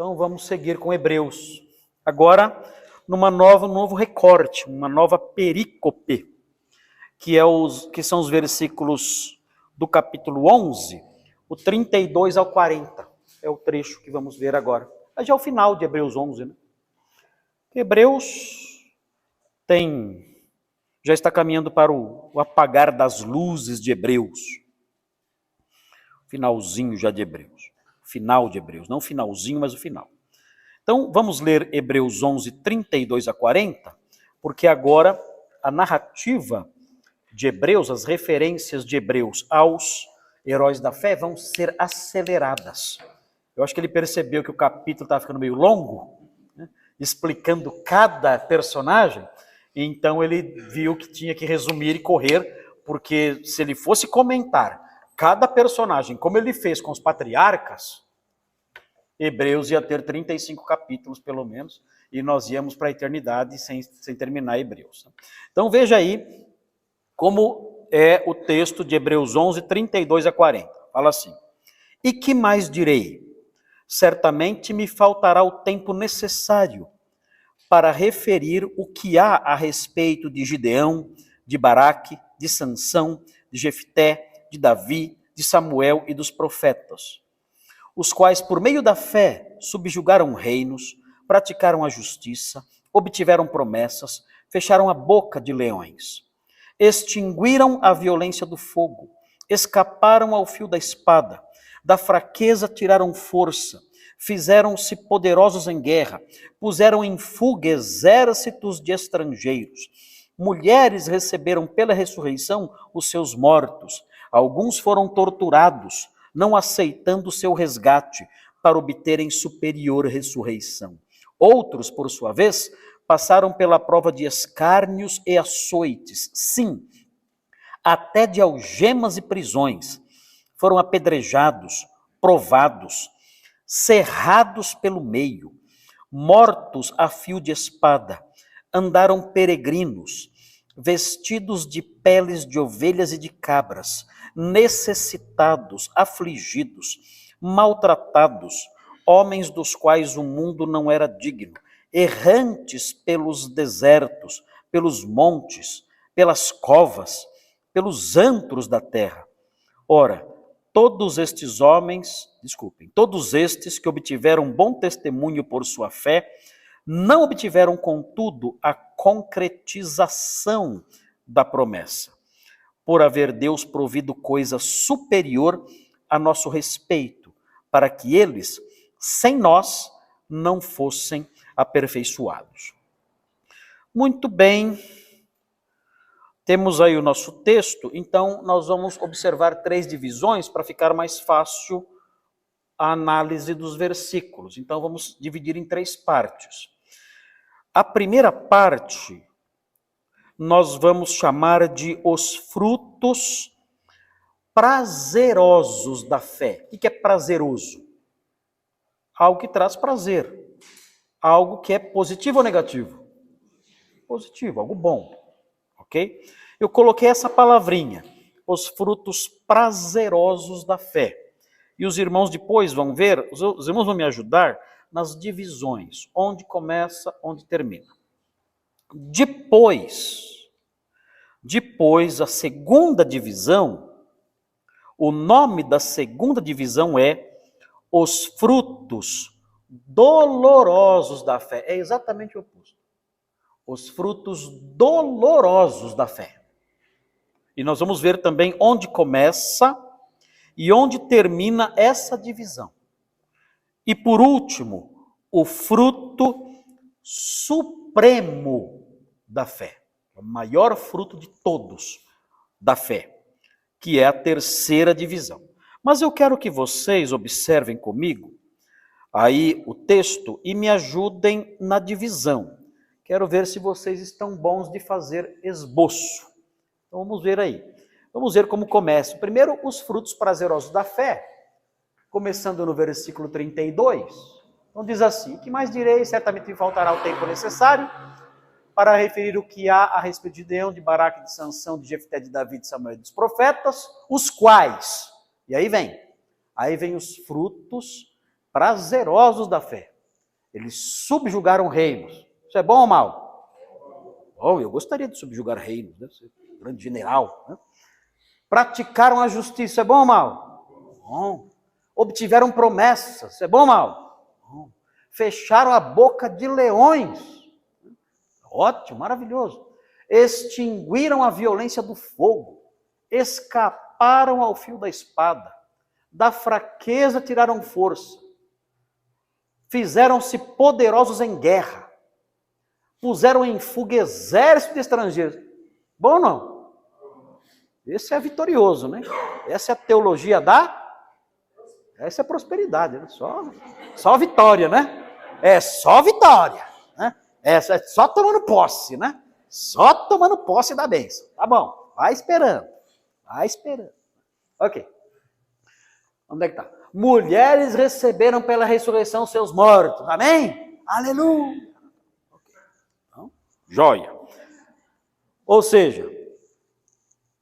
Então vamos seguir com Hebreus. Agora, novo recorte, uma nova perícope, que são os versículos do capítulo 11, o 32 ao 40. É o trecho que vamos ver agora. Mas já é o final de Hebreus 11, né? Hebreus já está caminhando para o apagar das luzes de Hebreus. Finalzinho já de Hebreus. Final de Hebreus, não finalzinho, mas o final. Então, vamos ler Hebreus 11, 32 a 40, porque agora a narrativa de Hebreus, as referências de Hebreus aos heróis da fé vão ser aceleradas. Eu acho que ele percebeu que o capítulo estava ficando meio longo, né, explicando cada personagem, então ele viu que tinha que resumir e correr, porque se ele fosse comentar cada personagem, como ele fez com os patriarcas, Hebreus ia ter 35 capítulos, pelo menos, e nós íamos para a eternidade sem terminar Hebreus. Então veja aí como é o texto de Hebreus 11, 32 a 40. Fala assim: E que mais direi? Certamente me faltará o tempo necessário para referir o que há a respeito de Gideão, de Baraque, de Sansão, de Jefté, de Davi, de Samuel e dos profetas, os quais, por meio da fé, subjugaram reinos, praticaram a justiça, obtiveram promessas, fecharam a boca de leões, extinguiram a violência do fogo, escaparam ao fio da espada, da fraqueza tiraram força, fizeram-se poderosos em guerra, puseram em fuga exércitos de estrangeiros. Mulheres receberam pela ressurreição os seus mortos, alguns foram torturados, não aceitando seu resgate, para obterem superior ressurreição. Outros, por sua vez, passaram pela prova de escárnios e açoites, sim, até de algemas e prisões. Foram apedrejados, provados, cerrados pelo meio, mortos a fio de espada, andaram peregrinos, vestidos de peles de ovelhas e de cabras, necessitados, afligidos, maltratados, homens dos quais o mundo não era digno, errantes pelos desertos, pelos montes, pelas covas, pelos antros da terra. Ora, todos estes que obtiveram bom testemunho por sua fé, não obtiveram, contudo, a concretização da promessa, por haver Deus provido coisa superior a nosso respeito, para que eles, sem nós, não fossem aperfeiçoados. Muito bem, temos aí o nosso texto, então nós vamos observar 3 divisões para ficar mais fácil a análise dos versículos. Então vamos dividir em 3 partes. A primeira parte nós vamos chamar de os frutos prazerosos da fé. O que é prazeroso? Algo que traz prazer. Algo que é positivo ou negativo? Positivo, algo bom. Ok? Eu coloquei essa palavrinha, os frutos prazerosos da fé. E os irmãos depois vão ver, os irmãos vão me ajudar nas divisões, onde começa, onde termina. Depois, a segunda divisão, o nome da segunda divisão é os frutos dolorosos da fé. É exatamente o oposto. Os frutos dolorosos da fé. E nós vamos ver também onde começa e onde termina essa divisão. E por último, o fruto supremo da fé, o maior fruto de todos da fé, que é a terceira divisão. Mas eu quero que vocês observem comigo aí o texto e me ajudem na divisão. Quero ver se vocês estão bons de fazer esboço. Então vamos ver aí. Vamos ver como começa. Primeiro, os frutos prazerosos da fé, começando no versículo 32. Então diz assim: O que mais direi? Certamente me faltará o tempo necessário para referir o que há a respeito de Gideão, de Baraque, de Sansão, de Jefté, de Davi, de Samuel e dos profetas, os quais, e aí vem os frutos prazerosos da fé. Eles subjugaram reinos. Isso é bom ou mal? Bom, eu gostaria de subjugar reinos, né? Ser um grande general. Né? Praticaram a justiça. É bom ou mal? Bom. Obtiveram promessas. É bom ou mal? Bom. Fecharam a boca de leões. Ótimo, maravilhoso. Extinguiram a violência do fogo. Escaparam ao fio da espada. Da fraqueza tiraram força. Fizeram-se poderosos em guerra. Puseram em fuga exército de estrangeiros. Bom ou não? Esse é vitorioso, né? Essa é a teologia Essa é a prosperidade, né? Só vitória, né? É só vitória, né? Essa é só tomando posse, né? Só tomando posse da bênção. Tá bom, vai esperando. Vai esperando. Ok. Onde é que tá? Mulheres receberam pela ressurreição seus mortos. Amém? Aleluia. Okay. Então, joia. Ou seja,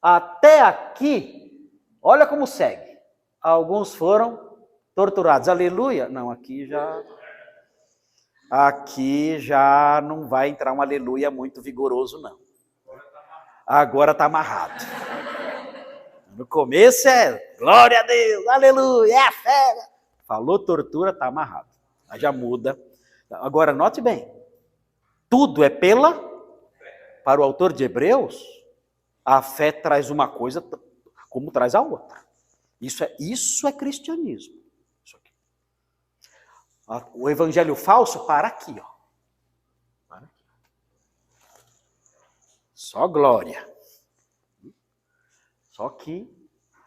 até aqui, olha como segue. Alguns foram torturados. Aleluia. Não, aqui já não vai entrar um aleluia muito vigoroso, não. Agora está amarrado. No começo é glória a Deus, aleluia, é a fé. Falou tortura, está amarrado. Aí já muda. Agora, note bem. Tudo é para o autor de Hebreus, a fé traz uma coisa como traz a outra. Isso é cristianismo. Isso aqui. O evangelho falso para aqui, ó. Para aqui. Só glória. Só que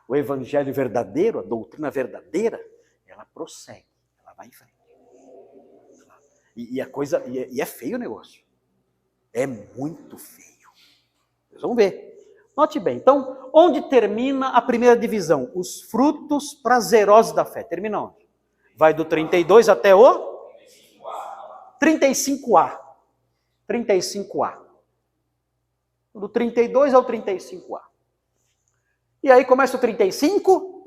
o evangelho verdadeiro, a doutrina verdadeira, ela prossegue, ela vai em frente. E é feio o negócio. É muito feio. Vocês vão ver. Note bem, então, onde termina a primeira divisão? Os frutos prazerosos da fé. Termina onde? Vai do 32 até o 35A. 35A. Do 32 ao 35A. E aí começa o 35B.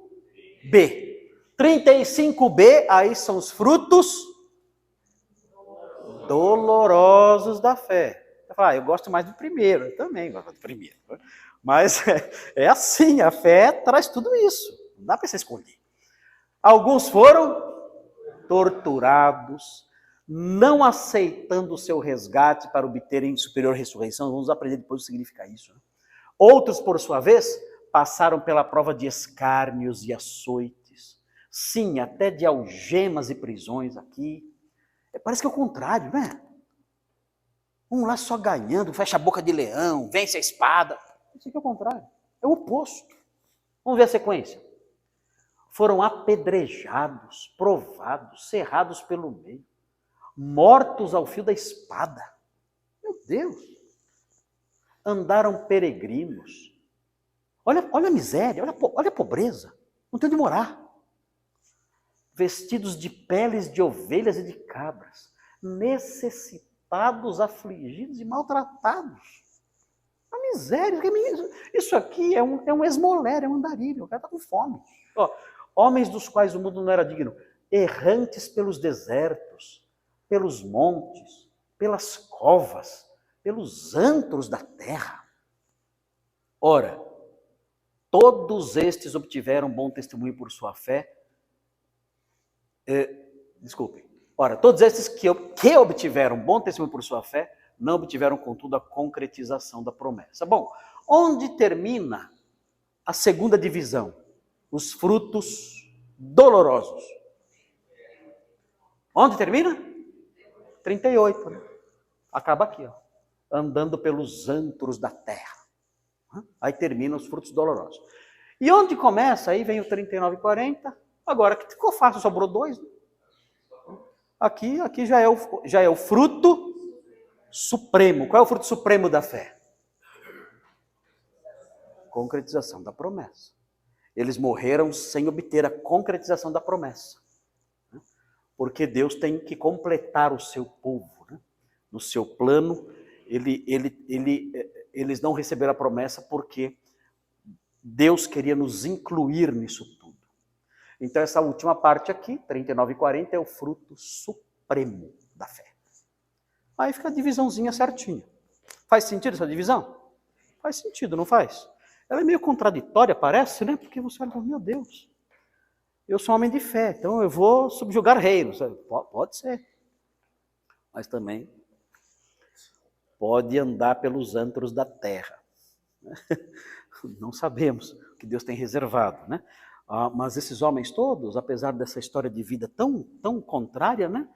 35B, aí são os frutos dolorosos da fé. Você fala, eu gosto mais do primeiro. Eu também gosto do primeiro. Mas é assim, a fé traz tudo isso. Não dá para você escolher. Alguns foram torturados, não aceitando o seu resgate para obterem superior ressurreição. Vamos aprender depois o que significa isso. Né? Outros, por sua vez, passaram pela prova de escárnios e açoites. Sim, até de algemas e prisões aqui. Parece que é o contrário, né? Um lá só ganhando, fecha a boca de leão, vence a espada. Isso aqui é o contrário. É o oposto. Vamos ver a sequência. Foram apedrejados, provados, cerrados pelo meio, mortos ao fio da espada. Meu Deus! Andaram peregrinos. Olha a miséria, olha a pobreza. Não tem onde morar. Vestidos de peles de ovelhas e de cabras, necessitados, afligidos e maltratados. A miséria. Isso aqui é um esmoler, é um andarilho. O cara está com fome. Ó, homens dos quais o mundo não era digno, errantes pelos desertos, pelos montes, pelas covas, pelos antros da terra. Ora, todos estes obtiveram bom testemunho por sua fé. Ora, todos estes que obtiveram bom testemunho por sua fé, não obtiveram, contudo, a concretização da promessa. Bom, onde termina a segunda divisão? Os frutos dolorosos. Onde termina? 38, né? Acaba aqui, ó. Andando pelos antros da terra. Aí termina os frutos dolorosos. E onde começa? Aí vem o 39 e 40. Agora, que ficou fácil, sobrou 2. Né? Aqui já é o fruto supremo. Qual é o fruto supremo da fé? Concretização da promessa. Eles morreram sem obter a concretização da promessa. Né? Porque Deus tem que completar o seu povo. Né? No seu plano, eles não receberam a promessa porque Deus queria nos incluir nisso tudo. Então essa última parte aqui, 39 e 40, é o fruto supremo da fé. Aí fica a divisãozinha certinha. Faz sentido essa divisão? Faz sentido, não faz? Ela é meio contraditória, parece, né? Porque você olha, meu Deus, eu sou um homem de fé, então eu vou subjugar reinos. Pode ser. Mas também pode andar pelos antros da terra. Não sabemos o que Deus tem reservado, né? Mas esses homens todos, apesar dessa história de vida tão contrária, né?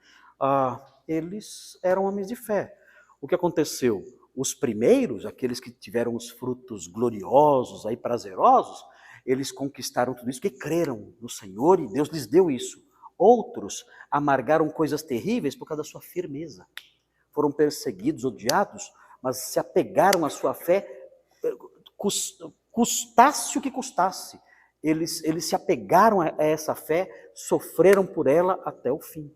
Eles eram homens de fé. O que aconteceu? Os primeiros, aqueles que tiveram os frutos gloriosos, aí prazerosos, eles conquistaram tudo isso, porque creram no Senhor e Deus lhes deu isso. Outros amargaram coisas terríveis por causa da sua firmeza. Foram perseguidos, odiados, mas se apegaram à sua fé, custasse o que custasse. Eles se apegaram a essa fé, sofreram por ela até o fim.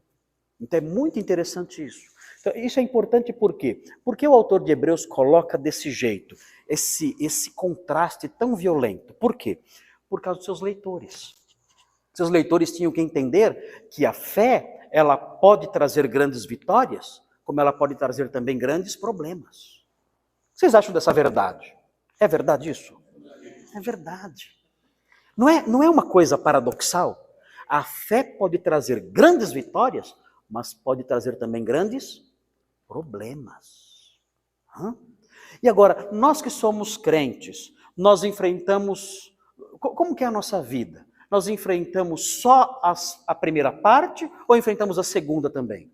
Então é muito interessante isso. Então, isso é importante por quê? Porque o autor de Hebreus coloca desse jeito, esse contraste tão violento. Por quê? Por causa dos seus leitores. Seus leitores tinham que entender que a fé, ela pode trazer grandes vitórias, como ela pode trazer também grandes problemas. O que vocês acham dessa verdade? É verdade isso? É verdade. Não é uma coisa paradoxal? A fé pode trazer grandes vitórias, mas pode trazer também grandes problemas. E agora, nós que somos crentes, nós enfrentamos... Como que é a nossa vida? Nós enfrentamos só a primeira parte ou enfrentamos a segunda também?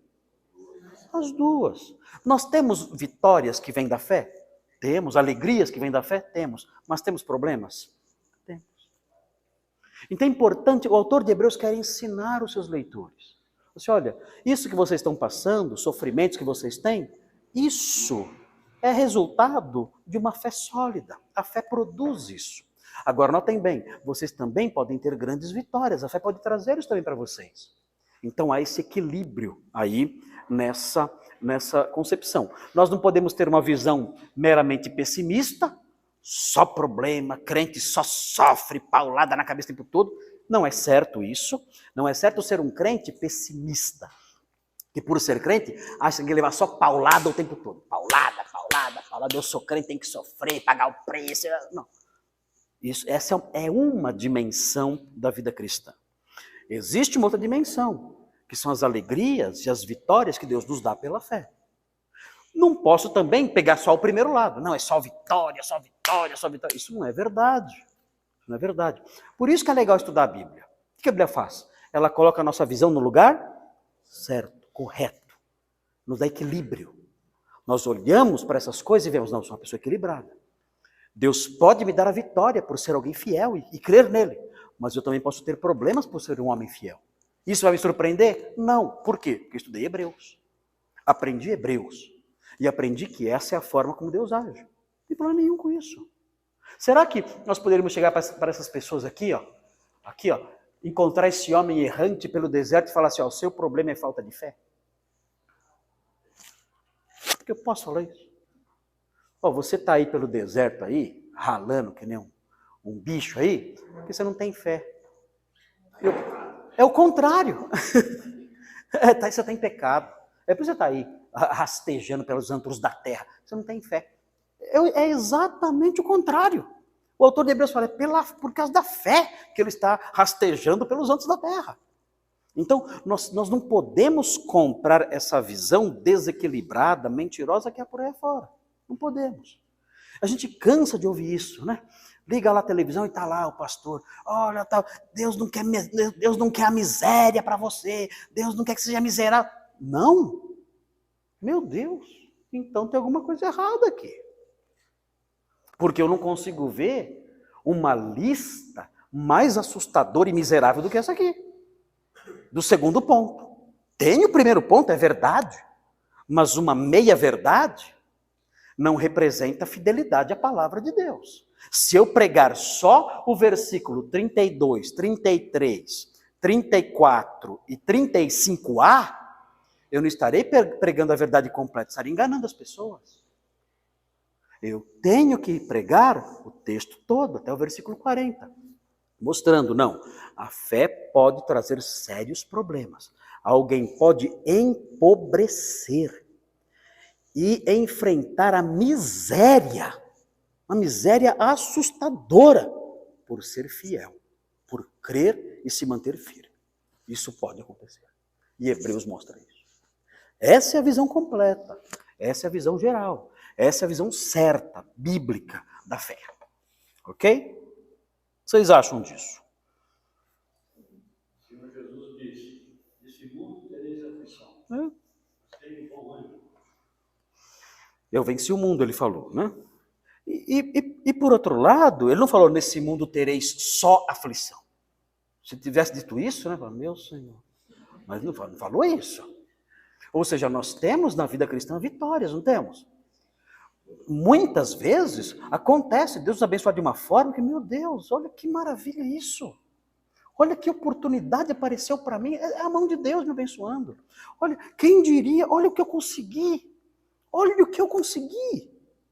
As duas. Nós temos vitórias que vêm da fé? Temos. Alegrias que vêm da fé? Temos. Mas temos problemas? Temos. Então é importante, o autor de Hebreus quer ensinar os seus leitores. Você olha, isso que vocês estão passando, os sofrimentos que vocês têm, isso é resultado de uma fé sólida. A fé produz isso. Agora, notem bem, vocês também podem ter grandes vitórias, a fé pode trazer isso também para vocês. Então há esse equilíbrio aí nessa concepção. Nós não podemos ter uma visão meramente pessimista, só problema, crente só sofre, paulada na cabeça o tempo todo. Não é certo isso, não é certo ser um crente pessimista, que por ser crente, acha que tem que levar só paulada o tempo todo. Paulada, eu sou crente, tem que sofrer, pagar o preço. Não. Essa é uma dimensão da vida cristã. Existe uma outra dimensão, que são as alegrias e as vitórias que Deus nos dá pela fé. Não posso também pegar só o primeiro lado. Não, é só vitória, só vitória, só vitória. Isso não é verdade. Não é verdade. Por isso que é legal estudar a Bíblia. O que a Bíblia faz? Ela coloca a nossa visão no lugar certo, correto. Nos dá equilíbrio. Nós olhamos para essas coisas e vemos, não, eu sou uma pessoa equilibrada. Deus pode me dar a vitória por ser alguém fiel e crer nele. Mas eu também posso ter problemas por ser um homem fiel. Isso vai me surpreender? Não. Por quê? Porque eu estudei Hebreus. Aprendi Hebreus. E aprendi que essa é a forma como Deus age. Não tem problema nenhum com isso. Será que nós poderíamos chegar para essas pessoas aqui, ó, encontrar esse homem errante pelo deserto e falar assim, ó, o seu problema é falta de fé? Porque eu posso falar isso. Ó, você está aí pelo deserto aí, ralando que nem um bicho aí, porque você não tem fé. É o contrário. Você está em pecado. É por isso que você está aí, rastejando pelos antros da terra. Você não tem fé. É exatamente o contrário. O autor de Hebreus fala, por causa da fé que ele está rastejando pelos antros da terra. Então, nós não podemos comprar essa visão desequilibrada, mentirosa que há por aí fora. Não podemos. A gente cansa de ouvir isso, né? Liga lá a televisão e está lá o pastor. Olha, tá, Deus não quer a miséria para você. Deus não quer que seja miserável. Não. Meu Deus. Então tem alguma coisa errada aqui. Porque eu não consigo ver uma lista mais assustadora e miserável do que essa aqui. Do segundo ponto. Tem o primeiro ponto, é verdade. Mas uma meia-verdade não representa fidelidade à palavra de Deus. Se eu pregar só o versículo 32, 33, 34 e 35a, eu não estarei pregando a verdade completa, estarei enganando as pessoas. Eu tenho que pregar o texto todo, até o versículo 40. Mostrando, não, a fé pode trazer sérios problemas. Alguém pode empobrecer e enfrentar a miséria, uma miséria assustadora, por ser fiel, por crer e se manter firme. Isso pode acontecer. E Hebreus mostra isso. Essa é a visão completa, essa é a visão geral, essa é a visão certa, bíblica da fé. Ok? Vocês acham disso? O Senhor Jesus disse, nesse mundo tereis aflição. Tenha bom ânimo. Eu venci o mundo, ele falou, né? E por outro lado, ele não falou, nesse mundo tereis só aflição. Se tivesse dito isso, né? Meu Senhor. Mas não falou isso. Ou seja, nós temos na vida cristã vitórias, não temos? Muitas vezes acontece, Deus nos abençoa de uma forma que, meu Deus, olha que maravilha isso. Olha que oportunidade apareceu para mim, é a mão de Deus me abençoando. Olha, quem diria, olha o que eu consegui. Olha o que eu consegui.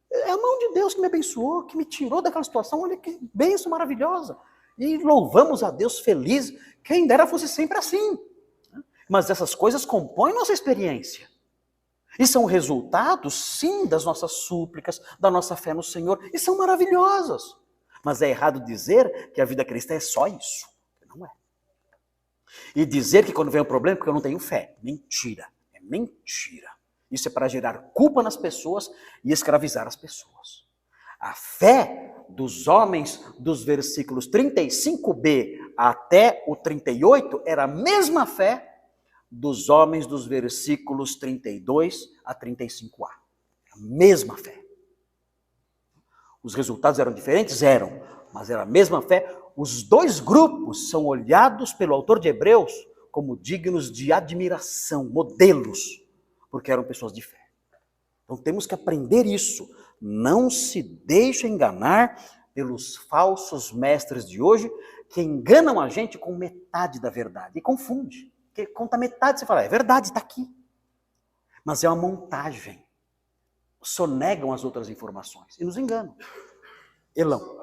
É a mão de Deus que me abençoou, que me tirou daquela situação. Olha que bênção maravilhosa. E louvamos a Deus feliz. Quem dera fosse sempre assim. Mas essas coisas compõem nossa experiência. E são resultados, sim, das nossas súplicas, da nossa fé no Senhor. E são maravilhosas. Mas é errado dizer que a vida cristã é só isso. Não é. E dizer que quando vem o problema é porque eu não tenho fé. Mentira. É mentira. Isso é para gerar culpa nas pessoas e escravizar as pessoas. A fé dos homens dos versículos 35b até o 38 era a mesma fé dos homens dos versículos 32 a 35a. A mesma fé. Os resultados eram diferentes? Eram, mas era a mesma fé. Os dois grupos são olhados pelo autor de Hebreus como dignos de admiração, modelos, porque eram pessoas de fé. Então temos que aprender isso. Não se deixe enganar pelos falsos mestres de hoje, que enganam a gente com metade da verdade e confunde. Porque conta metade, você fala, é verdade, está aqui. Mas é uma montagem. Sonegam as outras informações e nos enganam. Elão.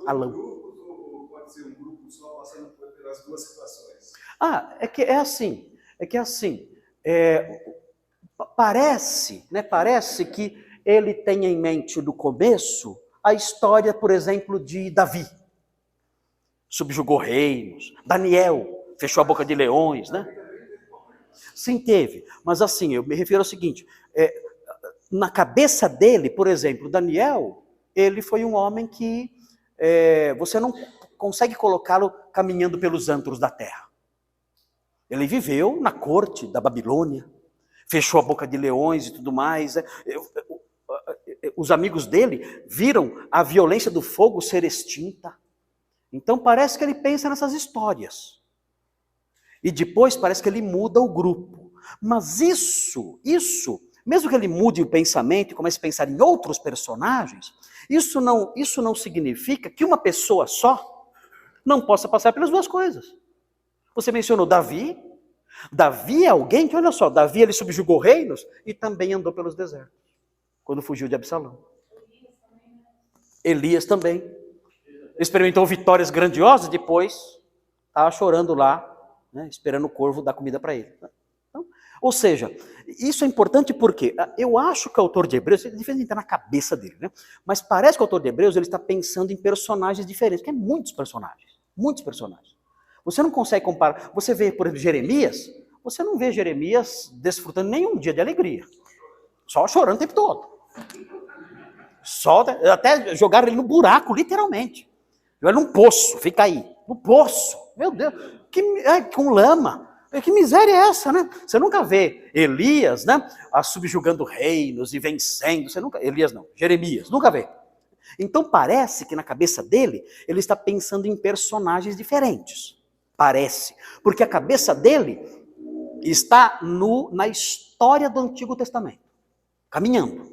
Alão. Ou pode ser um grupo só passando pelas duas situações? Parece que ele tem em mente no começo a história, por exemplo, de Davi. Subjugou reinos. Daniel fechou a boca de leões, né? Sim, teve. Mas assim, eu me refiro ao seguinte, na cabeça dele, por exemplo, Daniel, ele foi um homem que você não consegue colocá-lo caminhando pelos antros da terra. Ele viveu na corte da Babilônia, fechou a boca de leões e tudo mais. Os amigos dele viram a violência do fogo ser extinta. Então parece que ele pensa nessas histórias. E depois parece que ele muda o grupo. Mas isso, mesmo que ele mude o pensamento e comece a pensar em outros personagens, isso não significa que uma pessoa só não possa passar pelas duas coisas. Você mencionou Davi. Davi é alguém que, olha só, Davi ele subjugou reinos e também andou pelos desertos, quando fugiu de Absalão. Elias também. Experimentou vitórias grandiosas, depois estava chorando lá, né, esperando o corvo dar comida para ele. Então, ou seja, isso é importante porque eu acho que o autor de Hebreus, ele difícil entrar na cabeça dele, né? Mas parece que o autor de Hebreus ele está pensando em personagens diferentes, porque é muitos personagens. Você não consegue comparar. Você vê, por exemplo, Jeremias, você não vê Jeremias desfrutando nenhum dia de alegria. Só chorando o tempo todo. Só até jogaram ele no buraco, literalmente. Jogaram num poço, fica aí. No poço. Meu Deus, com lama. Que miséria é essa, né? Você nunca vê Elias, né? Subjugando reinos e vencendo. Elias não, Jeremias, nunca vê. Então parece que na cabeça dele, ele está pensando em personagens diferentes. Parece. Porque a cabeça dele está na história do Antigo Testamento. Caminhando.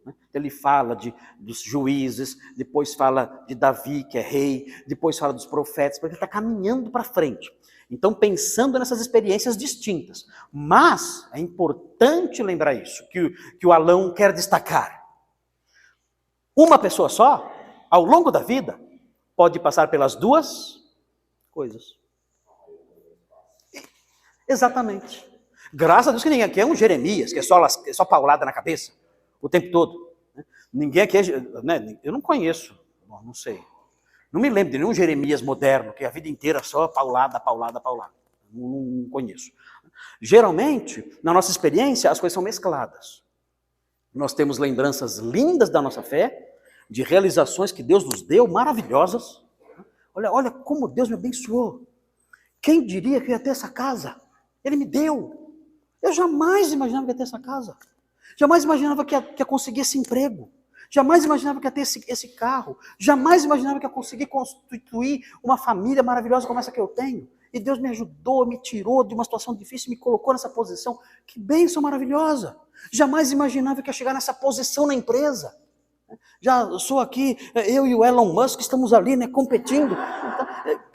Né? Ele fala dos juízes, depois fala de Davi, que é rei, depois fala dos profetas, porque ele está caminhando para frente. Então, pensando nessas experiências distintas. Mas é importante lembrar isso, que o Alão quer destacar. Uma pessoa só, ao longo da vida, pode passar pelas duas coisas. Exatamente. Graças a Deus que ninguém aqui é um Jeremias, que é só paulada na cabeça o tempo todo. Ninguém aqui é, né? Eu não conheço, bom, não sei. Não me lembro de nenhum Jeremias moderno, que a vida inteira só paulada. Não conheço. Geralmente, na nossa experiência, as coisas são mescladas. Nós temos lembranças lindas da nossa fé, de realizações que Deus nos deu, maravilhosas. Olha como Deus me abençoou. Quem diria que eu ia ter essa casa? Ele me deu. Eu jamais imaginava que ia ter essa casa. Jamais imaginava que ia conseguir esse emprego. Jamais imaginava que ia ter esse carro. Jamais imaginava que ia conseguir constituir uma família maravilhosa como essa que eu tenho. E Deus me ajudou, me tirou de uma situação difícil, me colocou nessa posição. Que bênção maravilhosa. Jamais imaginava que ia chegar nessa posição na empresa. Já sou aqui, eu e o Elon Musk estamos ali, né, competindo.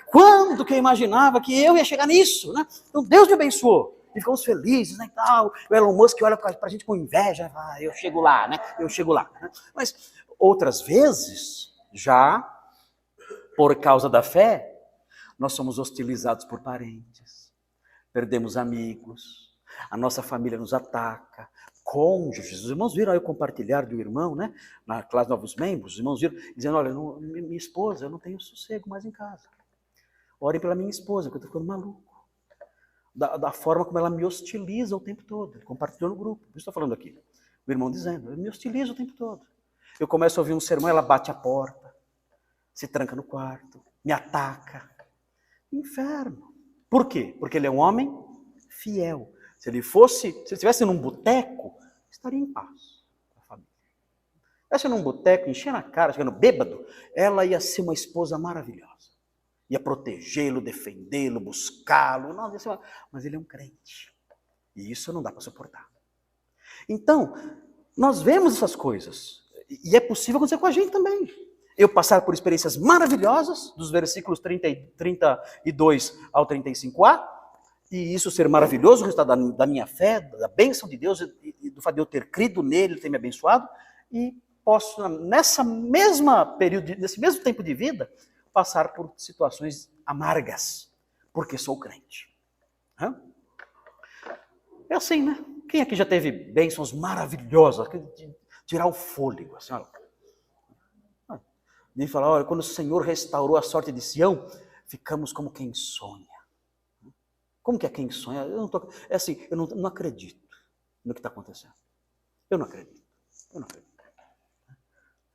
Quando que eu imaginava que eu ia chegar nisso, né? Então Deus me abençoou. E ficamos felizes, né, e tal. O Elon Musk olha pra gente com inveja, eu chego lá, né? Eu chego lá. Né? Mas outras vezes, já por causa da fé, nós somos hostilizados por parentes, perdemos amigos, a nossa família nos ataca, cônjuges. Os irmãos viram aí o compartilhar do irmão, né? Na classe Novos Membros, os irmãos viram, dizendo, olha, minha esposa, eu não tenho sossego mais em casa. Orem pela minha esposa, que eu estou ficando maluco. Da forma como ela me hostiliza o tempo todo. Ele compartilhou no grupo, por isso estou falando aqui. O irmão dizendo, ele me hostiliza o tempo todo. Eu começo a ouvir um sermão, ela bate a porta, se tranca no quarto, me ataca. Inferno. Por quê? Porque ele é um homem fiel. Se ele estivesse num boteco, estaria em paz com a família. Se estivesse num boteco, enchendo a cara, chegando bêbado, ela ia ser uma esposa maravilhosa. Ia protegê-lo, defendê-lo, buscá-lo. Mas ele é um crente. E isso não dá para suportar. Então, nós vemos essas coisas. E é possível acontecer com a gente também. Eu passar por experiências maravilhosas, dos versículos 32 ao 35a, e isso ser maravilhoso, o resultado da minha fé, da bênção de Deus, e do fato de eu ter crido nele, ele ter me abençoado, e posso, nesse mesmo tempo de vida, passar por situações amargas, porque sou crente. É assim, né? Quem aqui já teve bênçãos maravilhosas, de tirar o fôlego, assim, olha. Nem falar, olha, quando o Senhor restaurou a sorte de Sião, ficamos como quem sonha. Como que é quem sonha? É assim, eu não acredito no que está acontecendo. Eu não acredito.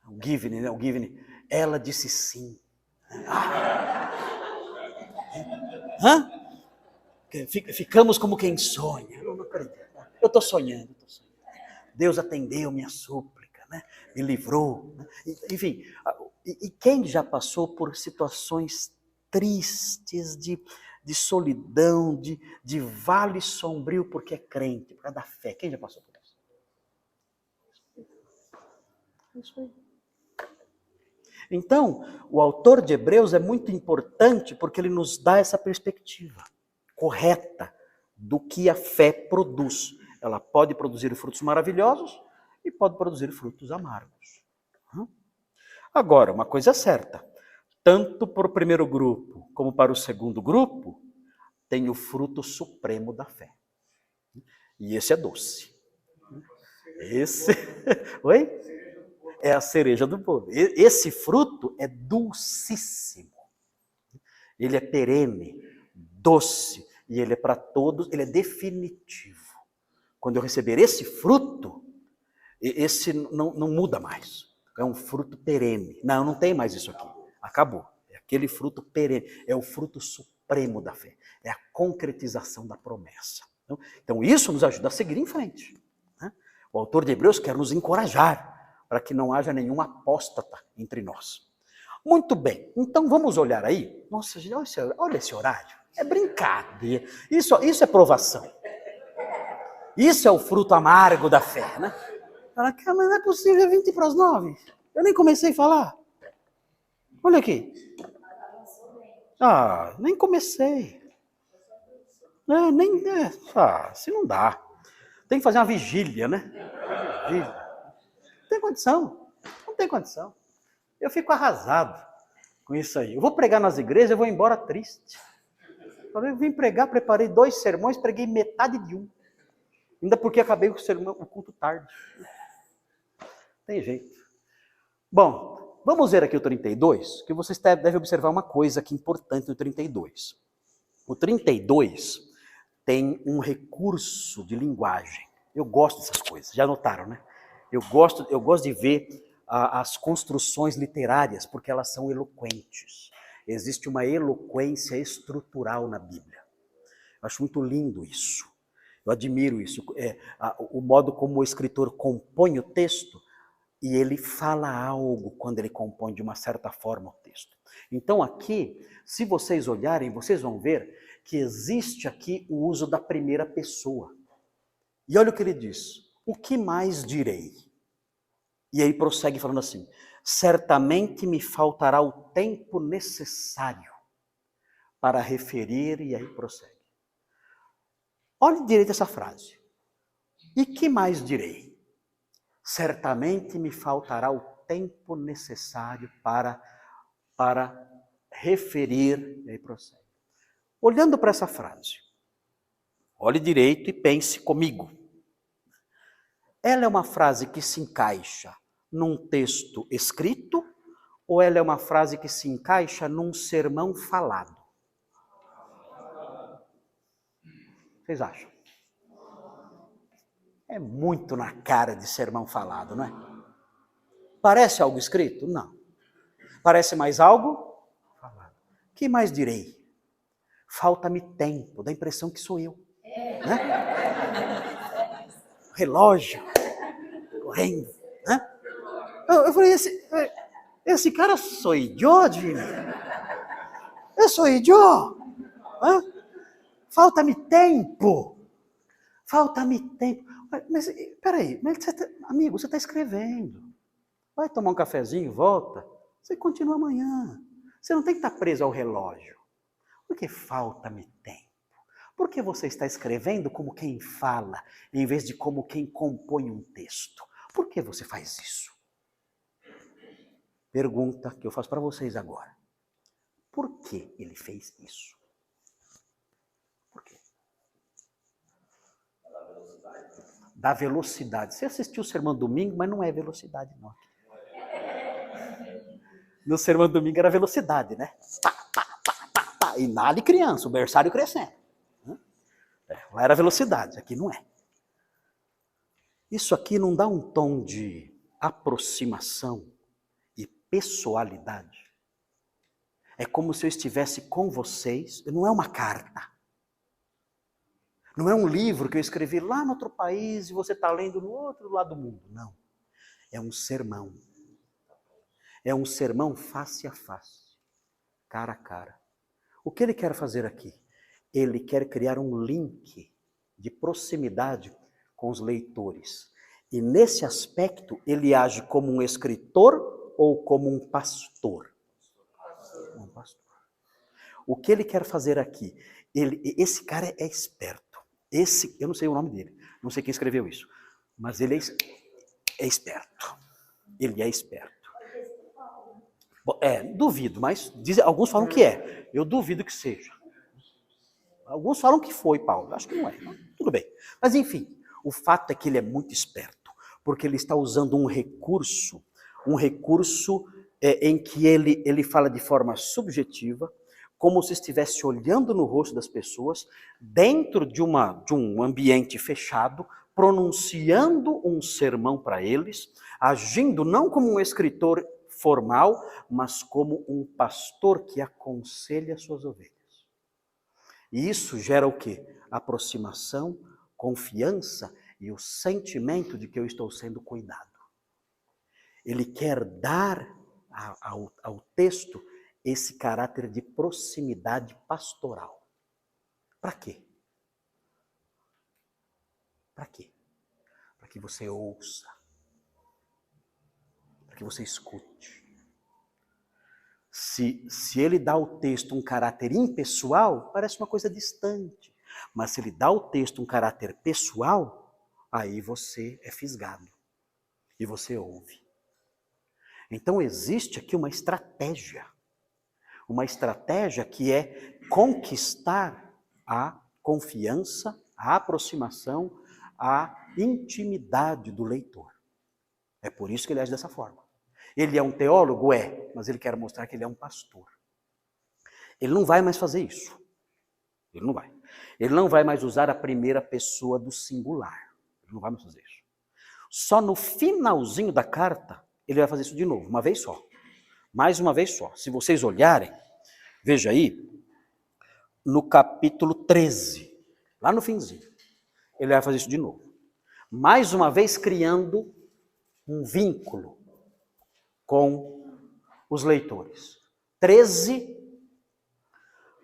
O Givney, né? O Givney, ela disse sim. Ficamos como quem sonha. Eu não acredito. Eu estou sonhando. Deus atendeu minha súplica, né? Me livrou. Né? Enfim, e quem já passou por situações tristes, de solidão, de vale sombrio, porque é crente, por causa da fé. Quem já passou por isso? É isso aí. Então, o autor de Hebreus é muito importante porque ele nos dá essa perspectiva correta do que a fé produz. Ela pode produzir frutos maravilhosos e pode produzir frutos amargos. Agora, uma coisa é certa, tanto para o primeiro grupo como para o segundo grupo, tem o fruto supremo da fé. E esse é doce. Esse, oi? É a cereja do bolo. Esse fruto é dulcíssimo. Ele é perene, doce, e ele é para todos, ele é definitivo. Quando eu receber esse fruto, esse não muda mais. É um fruto perene. Não tem mais isso aqui. Acabou. É aquele fruto perene. É o fruto supremo da fé. É a concretização da promessa. Então isso nos ajuda a seguir em frente. Né? O autor de Hebreus quer nos encorajar para que não haja nenhum apóstata entre nós. Muito bem. Então vamos olhar aí. Nossa, olha esse horário. É brincadeira. Isso é provação. Isso é o fruto amargo da fé, né? Fala, mas não é possível, é 20 para as 9. Eu nem comecei a falar. Olha aqui. Nem comecei. Se não dá. Tem que fazer uma vigília, né? Vigília. Não tem condição. Eu fico arrasado com isso aí. Eu vou pregar nas igrejas, eu vou embora triste. Eu vim pregar, preparei 2 sermões, preguei metade de um. Ainda porque acabei o sermão, o culto tarde. Tem jeito. Bom, vamos ver aqui o 32, que vocês devem observar uma coisa aqui importante no 32. O 32 tem um recurso de linguagem. Eu gosto dessas coisas, já notaram, né? Eu gosto de ver as construções literárias, porque elas são eloquentes. Existe uma eloquência estrutural na Bíblia. Eu acho muito lindo isso. Eu admiro isso. O modo como o escritor compõe o texto, e ele fala algo quando ele compõe de uma certa forma o texto. Então aqui, se vocês olharem, vocês vão ver que existe aqui o uso da primeira pessoa. E olha o que ele diz: o que mais direi? E aí prossegue falando assim: certamente me faltará o tempo necessário para referir, e aí prossegue. Olhe direito essa frase. E que mais direi? Certamente me faltará o tempo necessário para referir, e aí prossegue. Olhando para essa frase, olhe direito e pense comigo. Ela é uma frase que se encaixa num texto escrito, ou ela é uma frase que se encaixa num sermão falado? Vocês acham? É muito na cara de sermão falado, não é? Parece algo escrito? Não. Parece mais algo falado. O que mais direi? Falta-me tempo, dá a impressão que sou eu. Né? Relógio, correndo. Né? Eu falei, esse cara sou eu, Jimmy? Eu sou eu? Falta-me tempo. Falta-me tempo. Mas, peraí, amigo, você está escrevendo. Vai tomar um cafezinho, volta. Você continua amanhã. Você não tem que estar preso ao relógio. Por que falta-me tempo? Por que você está escrevendo como quem fala, em vez de como quem compõe um texto? Por que você faz isso? Pergunta que eu faço para vocês agora. Por que ele fez isso? Por quê? Da velocidade. Você assistiu o Sermão Domingo, mas não é velocidade, não. No Sermão Domingo era velocidade, né? Pá, pá, pá, pá, pá. E nada de criança, o berçário crescendo. Lá era velocidade, aqui não é. Isso aqui não dá um tom de aproximação e pessoalidade. É como se eu estivesse com vocês, não é uma carta. Não é um livro que eu escrevi lá no outro país e você está lendo no outro lado do mundo. Não. É um sermão. É um sermão face a face, cara a cara. O que ele quer fazer aqui? Ele quer criar um link de proximidade com os leitores. E nesse aspecto, ele age como um escritor ou como um pastor? Um pastor. O que ele quer fazer aqui? Esse cara é esperto. Eu não sei o nome dele, não sei quem escreveu isso, mas ele é esperto. Ele é esperto. Duvido, mas alguns falam que é. Eu duvido que seja. Alguns falam que foi Paulo. Acho que não é. Não? Tudo bem. Mas enfim, o fato é que ele é muito esperto, porque ele está usando um recurso em que ele fala de forma subjetiva, como se estivesse olhando no rosto das pessoas, dentro de um ambiente fechado, pronunciando um sermão para eles, agindo não como um escritor formal, mas como um pastor que aconselha suas ovelhas. E isso gera o quê? Aproximação, confiança e o sentimento de que eu estou sendo cuidado. Ele quer dar ao texto esse caráter de proximidade pastoral. Para quê? Para quê? Para que você ouça. Para que você escute. Se ele dá ao texto um caráter impessoal, parece uma coisa distante. Mas se ele dá ao texto um caráter pessoal, aí você é fisgado. E você ouve. Então existe aqui uma estratégia. uma estratégia que é conquistar a confiança, a aproximação, a intimidade do leitor. É por isso que ele age dessa forma. Ele é um teólogo? É, mas ele quer mostrar que ele é um pastor. Ele não vai mais fazer isso. Ele não vai. Ele não vai mais usar a primeira pessoa do singular. Ele não vai mais fazer isso. Só no finalzinho da carta, ele vai fazer isso de novo, uma vez só. Mais uma vez só. Se vocês olharem, veja aí, no capítulo 13, lá no finzinho, ele vai fazer isso de novo. Mais uma vez criando um vínculo com os leitores. 13,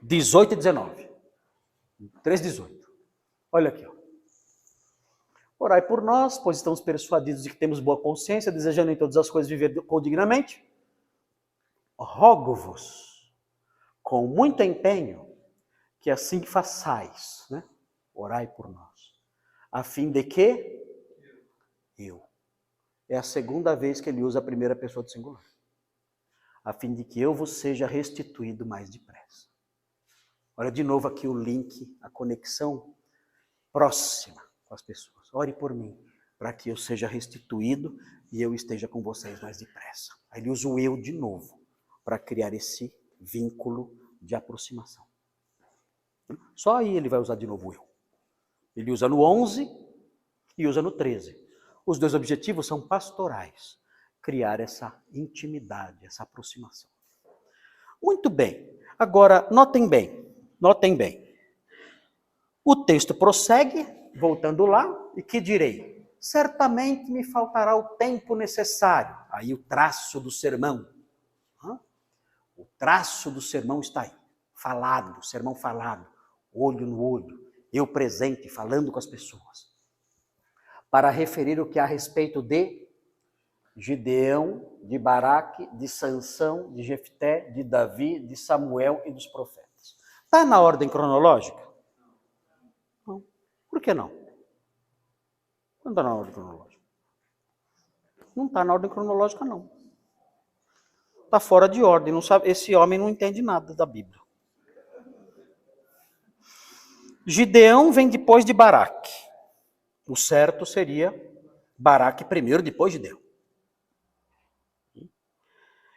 18 e 19. 13, 18. Olha aqui, ó. Orai por nós, pois estamos persuadidos de que temos boa consciência, desejando em todas as coisas viver dignamente. Rogo-vos, com muito empenho, que assim que façais, né? Orai por nós, a fim de que eu. É a segunda vez que ele usa a primeira pessoa do singular. A fim de que eu vos seja restituído mais depressa. Olha de novo aqui o link, a conexão próxima com as pessoas. Ore por mim, para que eu seja restituído e eu esteja com vocês mais depressa. Aí ele usa o eu de novo, para criar esse vínculo de aproximação. Só aí ele vai usar de novo o eu. Ele usa no 11 e usa no 13. Os dois objetivos são pastorais. Criar essa intimidade, essa aproximação. Muito bem. Agora, notem bem. O texto prossegue, voltando lá, e que direi? Certamente me faltará o tempo necessário. Aí o traço do sermão. O traço do sermão está aí. Falado, sermão falado. Olho no olho. Eu presente, falando com as pessoas. Para referir o que há a respeito de Gideão, de Baraque, de Sansão, de Jefté, de Davi, de Samuel e dos profetas. Está na ordem cronológica? Não. Por que não? Não está na ordem cronológica. Não está na ordem cronológica, não. Está fora de ordem. Não sabe, esse homem não entende nada da Bíblia. Gideão vem depois de Baraque. O certo seria Baraque primeiro, depois Gideão.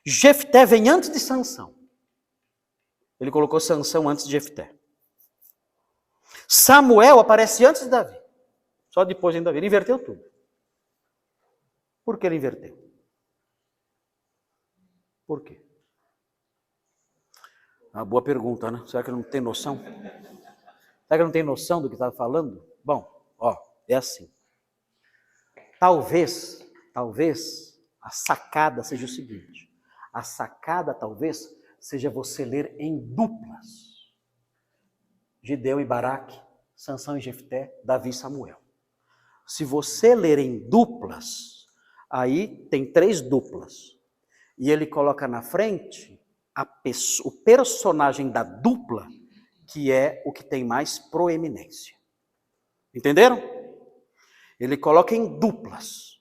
Jefté vem antes de Sansão. Ele colocou Sansão antes de Jefté. Samuel aparece antes de Davi. Só depois de Davi. Ele inverteu tudo. Por que ele inverteu? Por quê? Uma boa pergunta, né? Será que ele não tem noção? Será que ele não tem noção do que está falando? Bom, é assim. Talvez a sacada seja o seguinte. A sacada talvez seja você ler em duplas. Gideão e Baraque, Sansão e Jefté, Davi e Samuel. Se você ler em duplas, aí tem 3 duplas. E ele coloca na frente o personagem da dupla, que é o que tem mais proeminência. Entenderam? Ele coloca em duplas.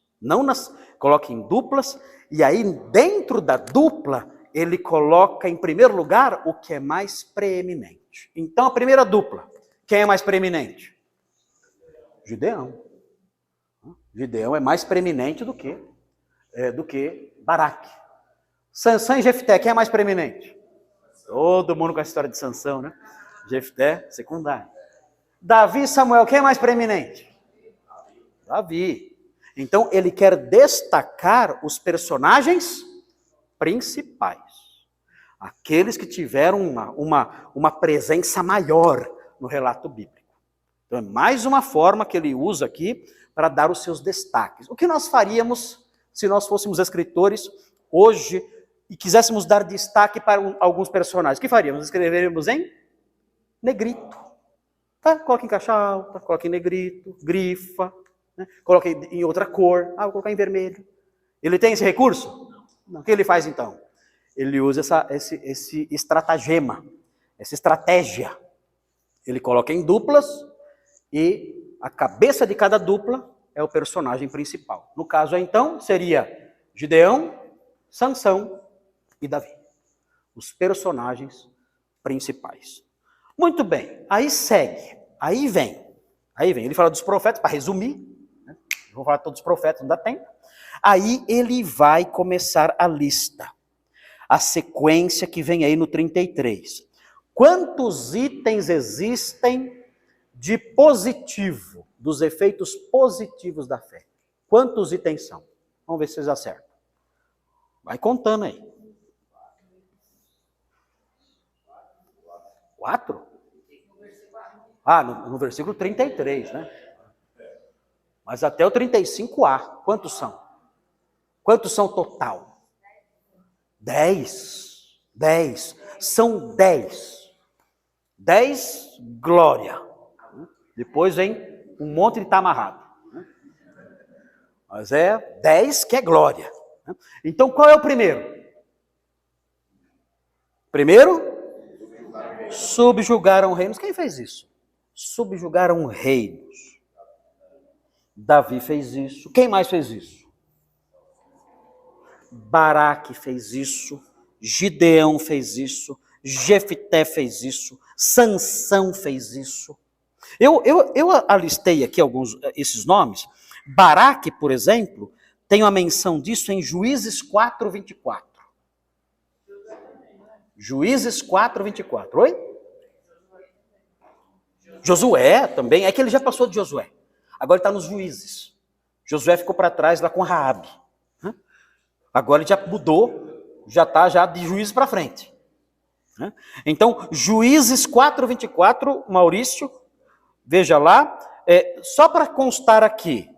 Coloca em duplas, e aí dentro da dupla, ele coloca em primeiro lugar o que é mais preeminente. Então a primeira dupla, quem é mais preeminente? Gideão. Gideão é mais preeminente do que Baraque. Sansão e Jefté, quem é mais preeminente? Todo mundo com a história de Sansão, né? Jefté, secundário. Davi e Samuel, quem é mais preeminente? Davi. Então ele quer destacar os personagens principais. Aqueles que tiveram uma presença maior no relato bíblico. Então é mais uma forma que ele usa aqui para dar os seus destaques. O que nós faríamos se nós fôssemos escritores hoje e quiséssemos dar destaque para alguns personagens? O que faríamos? Escreveríamos em negrito. Tá? Coloca em caixa alta, coloca em negrito, grifa, né? Coloca em outra cor. Vou colocar em vermelho. Ele tem esse recurso? Não. O que ele faz então? Ele usa esse estratagema, essa estratégia. Ele coloca em duplas e a cabeça de cada dupla é o personagem principal. No caso, então, seria Gideão, Sansão e Davi. os personagens principais. Muito bem, aí segue, aí vem. Ele fala dos profetas, para resumir, né? Vou falar de todos os profetas, não dá tempo. Aí ele vai começar a lista, a sequência que vem aí no 33. Quantos itens existem de positivo, dos efeitos positivos da fé? Quantos itens são? Vamos ver se vocês acertam. Vai contando aí. 4? Ah, no versículo 33, né? Mas até o 35a, quantos são? Quantos são total? 10. 10. São 10. 10, glória. Depois vem um monte de tá amarrado. Mas é 10 que é glória. Então qual é o primeiro? Primeiro, subjugaram reinos. Quem fez isso? Subjugaram reinos. Davi fez isso. Quem mais fez isso? Baraque fez isso. Gideão fez isso. Jefité fez isso. Sansão fez isso. Eu alistei aqui esses nomes. Baraque, por exemplo, tem uma menção disso em Juízes 4:24. Juízes 4:24. Oi? Josué também. É que ele já passou de Josué. Agora ele está nos Juízes. Josué ficou para trás lá com Raabe. Agora ele já mudou, já está já de Juízes para frente. Então, Juízes 4:24, Maurício, veja lá, só para constar aqui,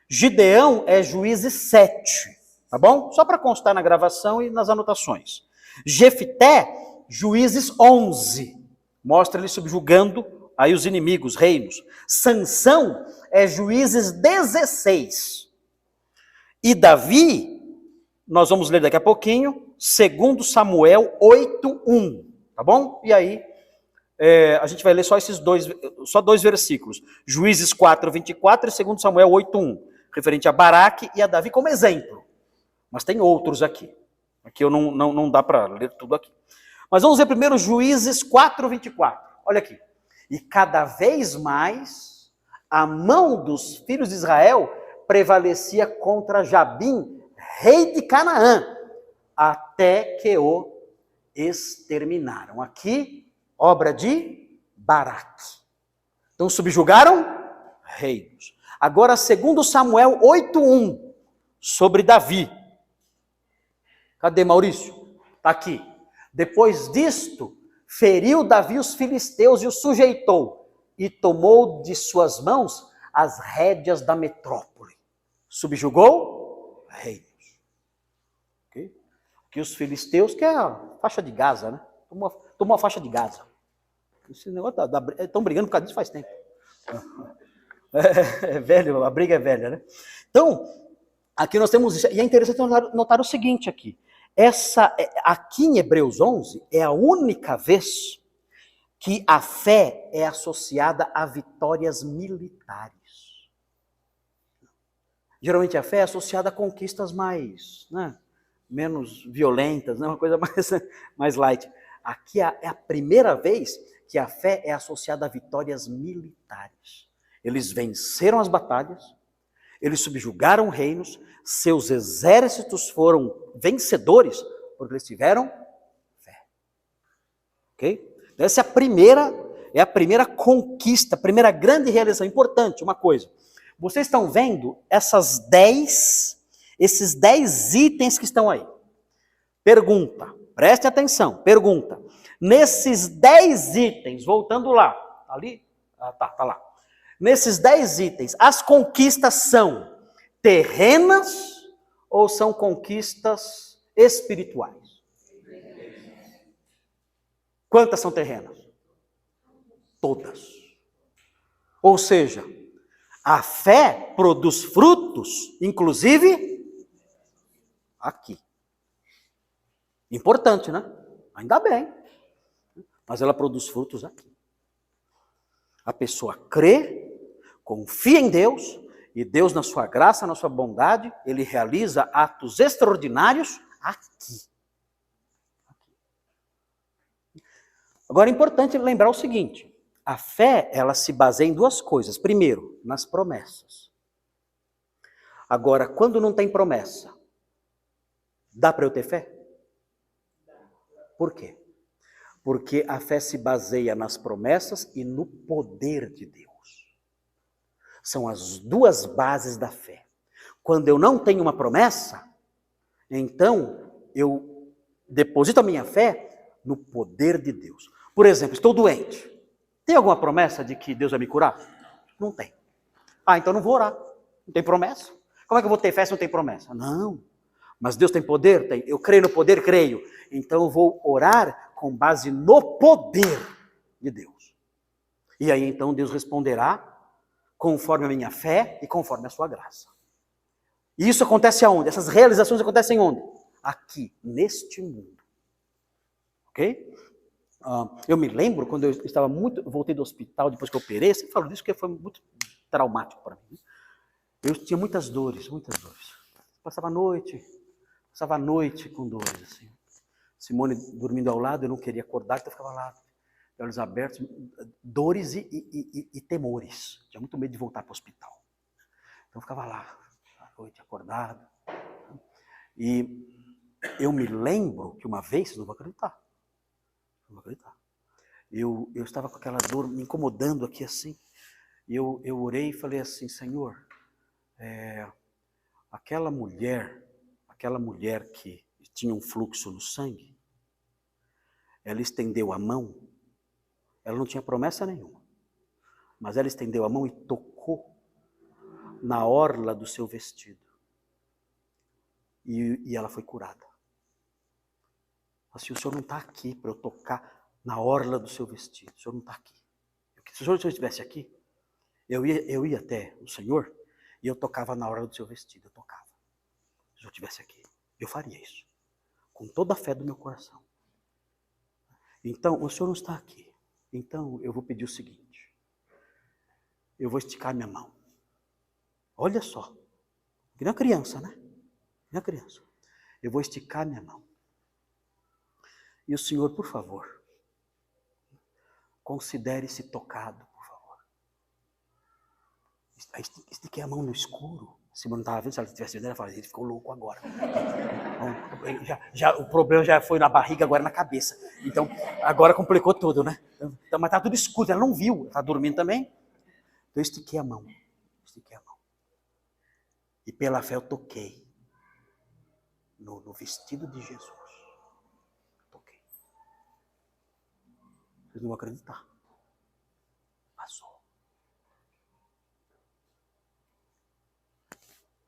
Gideão é Juízes 7, tá bom? Só para constar na gravação e nas anotações. Jefité, Juízes 11, mostra ele subjugando aí os inimigos, reinos. Sansão é Juízes 16. E Davi, nós vamos ler daqui a pouquinho, 2 Samuel 8:1, tá bom? E aí, a gente vai ler só só dois versículos. Juízes 4:24 e 2 Samuel 8:1, referente a Baraque e a Davi como exemplo. Mas tem outros aqui. Aqui eu não dá para ler tudo aqui. Mas vamos ver primeiro Juízes 4:24. Olha aqui. E cada vez mais a mão dos filhos de Israel prevalecia contra Jabim, rei de Canaã, até que o exterminaram. Aqui, obra de Baraque. Então subjugaram reinos. Agora, 2 Samuel 8:1, sobre Davi. Cadê Maurício? Está aqui. Depois disto, feriu Davi os filisteus e os sujeitou, e tomou de suas mãos as rédeas da metrópole. Subjugou reinos. Okay? Que os filisteus, que é a faixa de Gaza, né? Tomou a faixa de Gaza. Esse negócio estão brigando por causa disso faz tempo. É velho, a briga é velha, né? Então, aqui nós temos isso. E é interessante notar o seguinte aqui. Aqui em Hebreus 11, é a única vez que a fé é associada a vitórias militares. Geralmente a fé é associada a conquistas menos violentas, uma coisa mais light. Aqui é a primeira vez que a fé é associada a vitórias militares. Eles venceram as batalhas, eles subjugaram reinos, seus exércitos foram vencedores, porque eles tiveram fé. Ok? Essa é a primeira conquista, a primeira grande realização. Importante, uma coisa. Vocês estão vendo esses 10 itens que estão aí. Pergunta, preste atenção, pergunta. Nesses 10 itens, voltando lá, ali? Tá lá. Nesses 10 itens, as conquistas são terrenas ou são conquistas espirituais? Quantas são terrenas? Todas. Ou seja, a fé produz frutos, inclusive aqui. Importante, né? Ainda bem. Mas ela produz frutos aqui. A pessoa crê, confia em Deus, e Deus, na sua graça, na sua bondade, Ele realiza atos extraordinários aqui. Agora é importante lembrar o seguinte, a fé, ela se baseia em duas coisas. Primeiro, nas promessas. Agora, quando não tem promessa, dá para eu ter fé? Por quê? Porque a fé se baseia nas promessas e no poder de Deus. São as duas bases da fé. Quando eu não tenho uma promessa, então eu deposito a minha fé no poder de Deus. Por exemplo, estou doente. Tem alguma promessa de que Deus vai me curar? Não tem. Ah, então não vou orar. Não tem promessa. Como é que eu vou ter fé se não tem promessa? Não. Mas Deus tem poder? Tem. Eu creio no poder? Creio. Então eu vou orar com base no poder de Deus. E aí então Deus responderá conforme a minha fé e conforme a sua graça. E isso acontece aonde? Essas realizações acontecem onde? Aqui, neste mundo. Ok? Eu me lembro quando eu estava voltei do hospital depois que eu operei, eu sempre falo disso porque foi muito traumático para mim. Eu tinha muitas dores, muitas dores. Passava a noite com dores, assim. Simone dormindo ao lado, eu não queria acordar, então eu ficava lá, olhos abertos, dores e temores. Tinha muito medo de voltar para o hospital. Então eu ficava lá, à noite, acordado. E eu me lembro que uma vez, vocês não vão acreditar, eu estava com aquela dor me incomodando aqui assim, e eu orei e falei assim, Senhor, aquela mulher que tinha um fluxo no sangue, ela estendeu a mão, ela não tinha promessa nenhuma, mas ela estendeu a mão e tocou na orla do seu vestido. E ela foi curada. Assim, o senhor não está aqui para eu tocar na orla do seu vestido, o senhor não está aqui. Se o senhor estivesse aqui, eu ia até o senhor e eu tocava na orla do seu vestido, eu tocava. Se o senhor estivesse aqui, eu faria isso, com toda a fé do meu coração. Então, o senhor não está aqui. Então, eu vou pedir o seguinte. Eu vou esticar minha mão. Olha só. Que nem uma criança, né? Nem uma criança. Eu vou esticar minha mão. E o senhor, por favor, considere-se tocado, por favor. Estiquei a mão no escuro. Simone não estava vendo, se ela estivesse vendo, ela falaria, ele ficou louco agora. O problema já foi na barriga, agora na cabeça. Então, agora complicou tudo, né? Então, mas está tudo escuro, ela não viu, está dormindo também. Então, eu estiquei a mão. E pela fé eu toquei no vestido de Jesus. Toquei. Vocês não vão acreditar. Passou.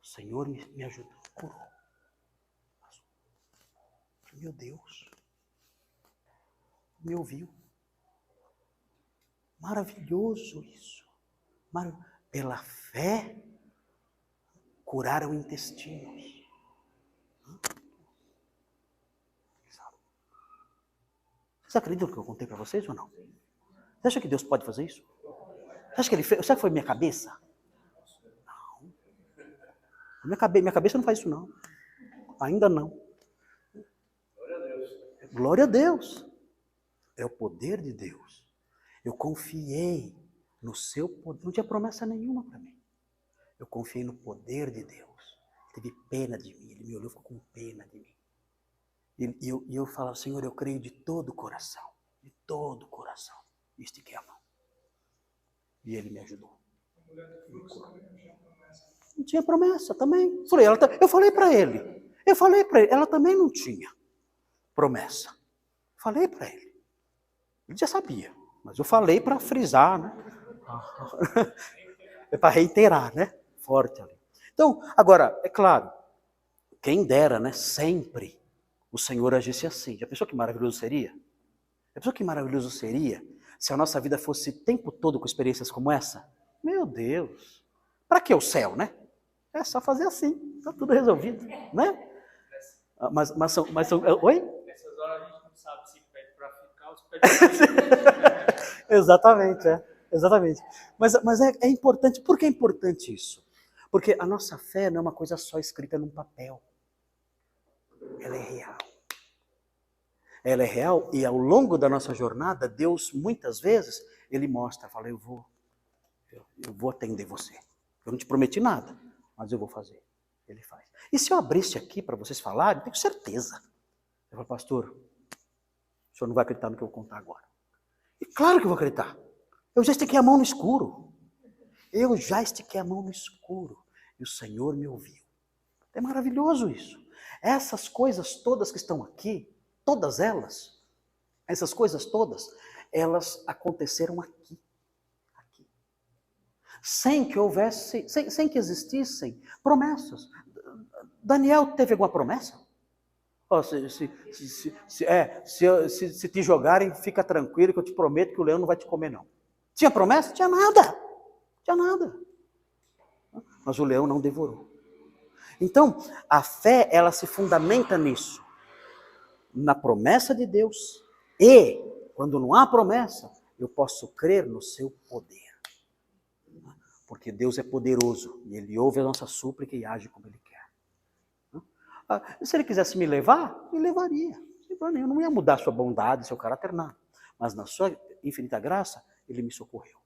O Senhor me ajudou, curou. Passou. Meu Deus. Me ouviu. Maravilhoso isso. Pela fé, curaram intestinos. Vocês acreditam no que eu contei para vocês ou não? Você acha que Deus pode fazer isso? Você acha que Ele fez? Você acha que foi minha cabeça? Não. Minha cabeça não faz isso não. Ainda não. Glória a Deus. Glória a Deus. É o poder de Deus. Eu confiei no seu poder. Não tinha promessa nenhuma para mim. Eu confiei no poder de Deus. Ele teve pena de mim. Ele me olhou e ficou com pena de mim. E eu falava, Senhor, eu creio de todo o coração. De todo o coração. E estiquei a mão. E Ele me ajudou. Não tinha promessa também. Eu falei para ele. Ela também não tinha promessa. Falei para ele. Ele já sabia. Mas eu falei para frisar, né? É para reiterar, né? Forte ali. Então, agora, é claro, quem dera, né? Sempre o Senhor agisse assim. Já pensou que maravilhoso seria? Já pensou que maravilhoso seria se a nossa vida fosse o tempo todo com experiências como essa? Meu Deus! Para que o céu, né? É só fazer assim, está tudo resolvido, né? Mas são... Oi? Nessas horas a gente não sabe se pede para ficar ou se pede para ficar. Exatamente, exatamente. Mas é importante. Por que é importante isso? Porque a nossa fé não é uma coisa só escrita num papel. Ela é real. ela é real e ao longo da nossa jornada, Deus muitas vezes, Ele mostra, fala, eu vou atender você. Eu não te prometi nada, mas eu vou fazer. Ele faz. E se eu abrisse aqui para vocês falarem, tenho certeza. Eu falo, pastor, o senhor não vai acreditar no que eu vou contar agora. E claro que eu vou acreditar. Eu já estiquei a mão no escuro. Eu já estiquei a mão no escuro. E o Senhor me ouviu. É maravilhoso isso. Essas coisas todas que estão aqui, todas elas, essas coisas todas, elas aconteceram aqui. Aqui. Sem que houvesse, sem que existissem promessas. Daniel teve alguma promessa? Oh, se te jogarem, fica tranquilo que eu te prometo que o leão não vai te comer, não. Tinha promessa? Tinha nada. Tinha nada. Mas o leão não devorou. Então, a fé, ela se fundamenta nisso. Na promessa de Deus. E, quando não há promessa, eu posso crer no seu poder. Porque Deus é poderoso. E Ele ouve a nossa súplica e age como Ele quer. Se Ele quisesse me levar, me levaria. Eu não ia mudar sua bondade, seu caráter, nada. Mas na sua infinita graça, Ele me socorreu.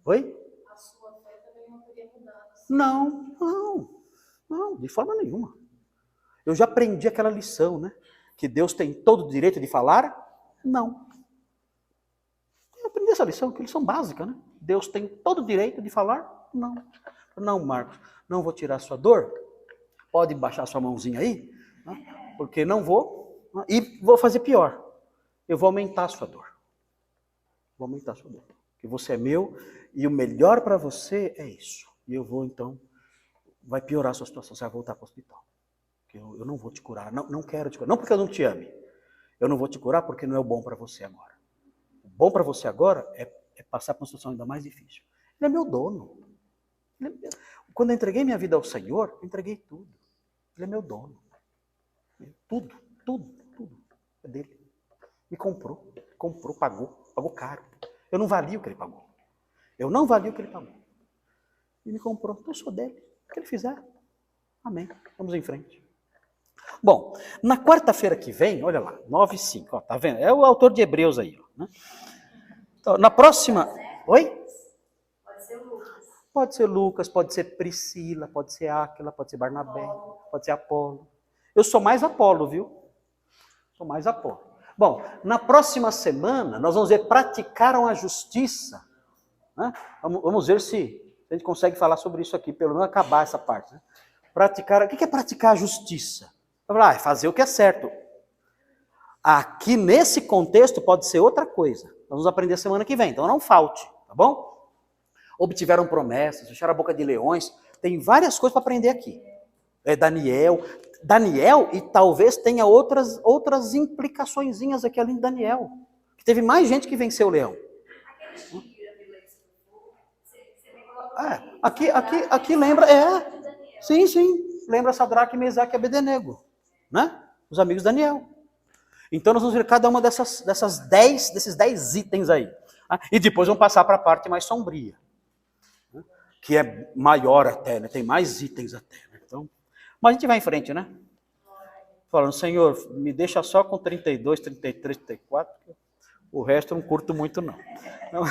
Oi? A sua fé também não teria mudado. Não, de forma nenhuma. Eu já aprendi aquela lição, né? Que Deus tem todo o direito de falar? Não. Eu aprendi essa lição, que é lição básica, né? Deus tem todo o direito de falar? Não. Não, Marcos, não vou tirar a sua dor. Pode baixar sua mãozinha aí, né? Porque não vou. Né? E vou fazer pior. Eu vou aumentar a sua dor. Vou aumentar a sua dor. Porque você é meu e o melhor para você é isso. E eu vou, então, vai piorar a sua situação. Você vai voltar para o hospital. Eu não vou te curar. Não quero te curar. Não porque eu não te ame. Eu não vou te curar porque não é o bom para você agora. O bom para você agora é passar por uma situação ainda mais difícil. Ele é meu dono. Quando eu entreguei minha vida ao Senhor, eu entreguei tudo. Ele é meu dono. Tudo. É dele. Me comprou, pagou caro. Eu não valia o que ele pagou. Eu não valia o que ele pagou. E me comprou. Então eu sou dele. O que ele fizer. Amém. Vamos em frente. Bom, na quarta-feira que vem, olha lá, 9:05, ó, tá vendo? É o autor de Hebreus aí, ó, né? Então, na próxima... Oi? Pode ser o Lucas. Pode ser Lucas, pode ser Priscila, pode ser Áquila, pode ser Barnabé, pode ser Apolo. Eu sou mais Apolo, viu? Sou mais Apolo. Bom, na próxima semana, nós vamos ver praticaram a justiça. Né? Vamos ver se a gente consegue falar sobre isso aqui, pelo menos acabar essa parte. Né? O que é praticar a justiça? É fazer o que é certo. Aqui, nesse contexto, pode ser outra coisa. Nós vamos aprender semana que vem, então não falte, tá bom? Obtiveram promessas, fecharam a boca de leões. Tem várias coisas para aprender aqui. Daniel, e talvez tenha outras implicaçõezinhas aqui além de Daniel. Que teve mais gente que venceu o leão. Aqui lembra, sim, lembra Sadraque, Mesaque e Abednego, né? Os amigos de Daniel. Então nós vamos ver cada uma desses 10 itens aí. Tá? E depois vamos passar para a parte mais sombria, né? Que é maior até, né? Tem mais itens até. Né? Então, mas a gente vai em frente, né? Falando, Senhor, me deixa só com 32, 33, 34, o resto eu não curto muito não. Então,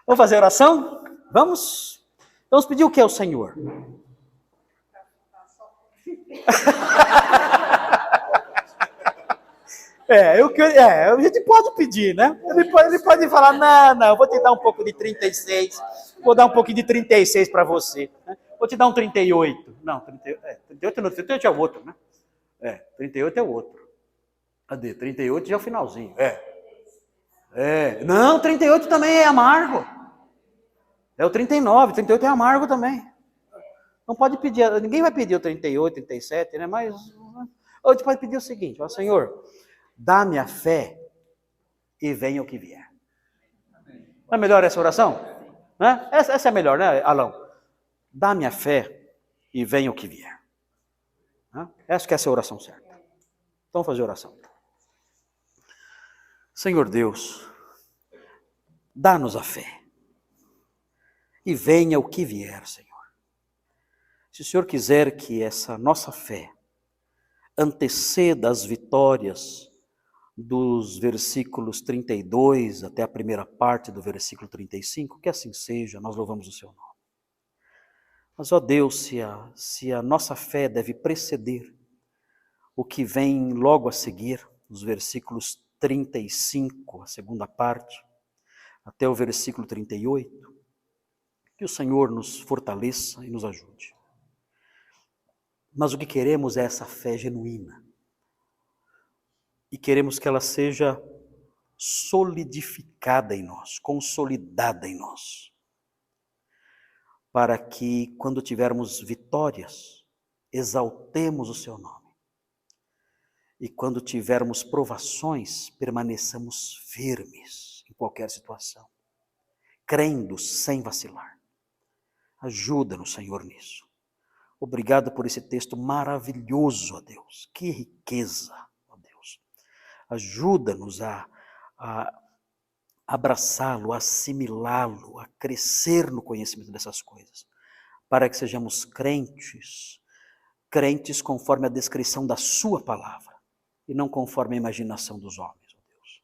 vamos fazer oração? Vamos? Vamos pedir o que ao Senhor? A gente pode pedir, né? Ele pode falar, não, eu vou te dar um pouco de 36, vou dar um pouquinho de 36 para você. Né? Vou te dar um 38. Não, 38 é o outro, né? 38 é o outro. Cadê? 38 já é o finalzinho. Não, 38 também é amargo. É o 39, 38 é amargo também. Não pode pedir, ninguém vai pedir o 38, 37, né? Mas a gente pode pedir o seguinte, ó, Senhor, dá-me a fé e venha o que vier. Não é melhor essa oração? Né? Essa é melhor, né, Alão? Dá-me a fé e venha o que vier. Essa que é a oração certa. Então vamos fazer oração. Senhor Deus, dá-nos a fé. E venha o que vier, Senhor. Se o Senhor quiser que essa nossa fé, anteceda as vitórias dos versículos 32 até a primeira parte do versículo 35, que assim seja, nós louvamos o seu nome. Mas, ó Deus, se a nossa fé deve preceder o que vem logo a seguir, os versículos 35, a segunda parte, até o versículo 38, que o Senhor nos fortaleça e nos ajude. Mas o que queremos é essa fé genuína. E queremos que ela seja solidificada em nós, consolidada em nós. Para que, quando tivermos vitórias, exaltemos o seu nome. E quando tivermos provações, permaneçamos firmes em qualquer situação, crendo sem vacilar. Ajuda-nos, Senhor, nisso. Obrigado por esse texto maravilhoso, ó Deus. Que riqueza, ó Deus. Ajuda-nos a abraçá-lo, a assimilá-lo, a crescer no conhecimento dessas coisas, para que sejamos crentes conforme a descrição da sua palavra, e não conforme a imaginação dos homens, ó Deus.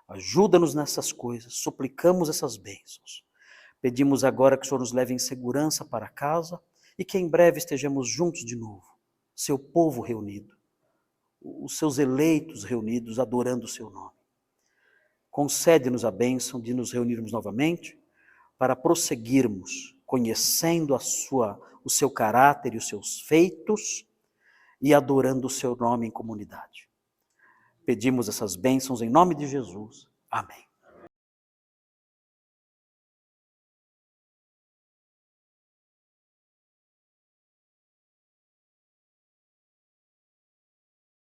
Ajuda-nos nessas coisas, suplicamos essas bênçãos. Pedimos agora que o Senhor nos leve em segurança para casa e que em breve estejamos juntos de novo, seu povo reunido, os seus eleitos reunidos, adorando o seu nome. Concede-nos a bênção de nos reunirmos novamente para prosseguirmos conhecendo o seu caráter e os seus feitos e adorando o seu nome em comunidade. Pedimos essas bênçãos em nome de Jesus. Amém.